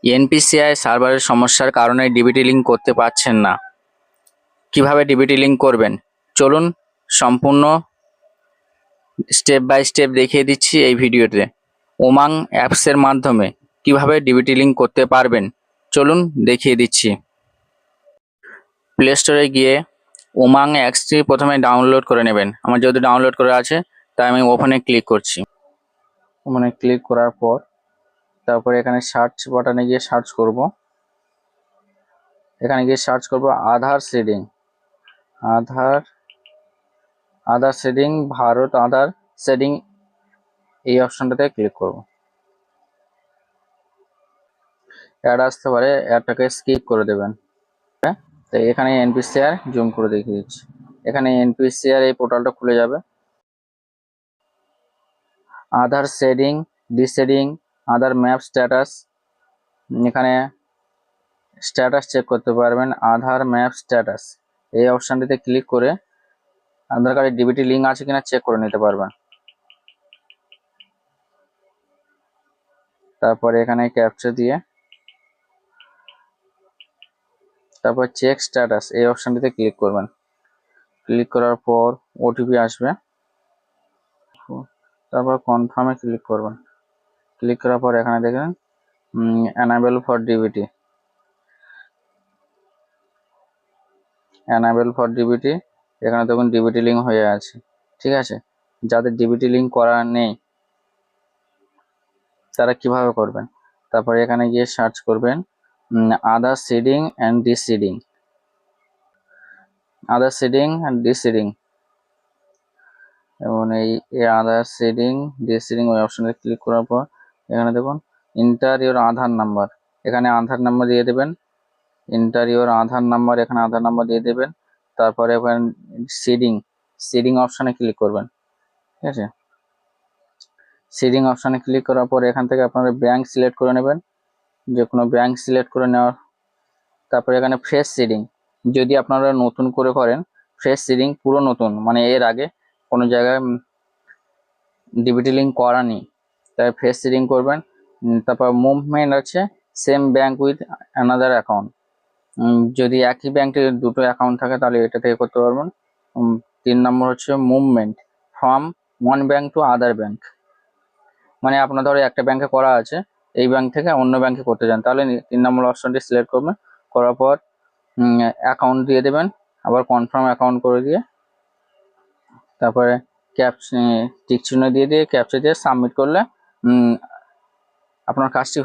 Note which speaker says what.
Speaker 1: NPCI সার্ভারের সমস্যার কারণে ডিবিটি লিঙ্ক করতে পারছেন না। কিভাবে ডিবিটি লিঙ্ক করবেন চলুন সম্পূর্ণ স্টেপ বাই স্টেপ দেখিয়ে দিচ্ছি এই ভিডিওতে। ওমাং অ্যাপসের মাধ্যমে কিভাবে ডিবিটি লিঙ্ক করতে পারবেন চলুন দেখিয়ে দিচ্ছি। প্লে স্টোরে গিয়ে ওমাং অ্যাপসটি প্রথমে ডাউনলোড করে নেবেন। আমার যেহেতু ডাউনলোড করা আছে তাই আমি ওপেনে ক্লিক করছি। ওপেনে ক্লিক করার পর তারপরে এখানে সার্চ বাটনে গিয়ে সার্চ করব। এখানে গিয়ে সার্চ করব আধার সিডিং, আধার সিডিং ভারত আধার সিডিং, এই অপশনটাতে ক্লিক করব। অ্যাড আসতে পারে, অ্যাডটাকে স্কিপ করে দেবেন। তো এখানে এনপিসিআর জুম করে দেখিয়ে দিচ্ছি। এখানে এনপিসিআর এই পোর্টালটা খুলে যাবে। আধার সেডিং, ডিসেডিং, আধার ম্যাপ স্ট্যাটাস, এখানে স্ট্যাটাস চেক করতে পারবেন। আধার ম্যাপ স্ট্যাটাস এই অপশনটিতে ক্লিক করে আধার কার্ডের ডিবিটি লিঙ্ক আছে কিনা চেক করে নিতে পারবেন। তারপরে এখানে ক্যাপচা দিয়ে তারপর চেক স্ট্যাটাস এই অপশনটিতে ক্লিক করবেন। ক্লিক করার পর ওটিপি আসবে, তারপর কনফার্মে ক্লিক করবেন। ক্লিক করার পর এখানে দেখেন এনাবেল ফর ডিবিটি, এখানে দেখুন ডিবিটি লিঙ্ক হয়ে আছে। ঠিক আছে, যাদের ডিবিটি লিঙ্ক করা নেই তারা কিভাবে করবেন, তারপরে এখানে গিয়ে সার্চ করবেন Aadhaar seeding and deseeding, Aadhaar seeding and deseeding, এবং এই আধার সিডিং ডিসিডিং ওই অপশনে ক্লিক করার পর এখানে দেখুন ইন্টার ইওর আধার নাম্বার, এখানে আধার নাম্বার দিয়ে দেবেন। ইন্টার ইওর আধার নাম্বার, এখানে আধার নাম্বার দিয়ে দেবেন। তারপরে এখানে সিডিং অপশনে ক্লিক করবেন। ঠিক আছে, সিডিং অপশনে ক্লিক করার পর এখান থেকে আপনারা ব্যাংক সিলেক্ট করে নেবেন, যে কোনো ব্যাংক সিলেক্ট করে নেওয়ার। তারপরে এখানে ফ্রেশ সিডিং, যদি আপনারা নতুন করে করেন ফ্রেশ সিডিং, পুরো নতুন মানে এর আগে কোনো জায়গায় ডিবিটি লিঙ্ক করা নেই, তাই ফ্রেশ সিডিং করবেন। তারপর মুভমেন্ট আছে same bank with another account, যদি একই ব্যাংকে দুটো অ্যাকাউন্ট থাকে তাহলে এটা থেকে করতে পারবেন। 3 নম্বর হচ্ছে movement from one bank to other bank, মানে আপনার ধরো একটা ব্যাংকে করা আছে, এই ব্যাংক থেকে অন্য ব্যাংকে করতে চান, তাহলে 3 নম্বর অপশনটি সিলেক্ট করবেন। করার পর অ্যাকাউন্ট দিয়ে দেবেন, আবার কনফার্ম অ্যাকাউন্ট করে দিয়ে তারপরে টিক চিহ্ন দিয়ে ক্যাপচা দিয়ে সাবমিট করলে আপনার কাজটি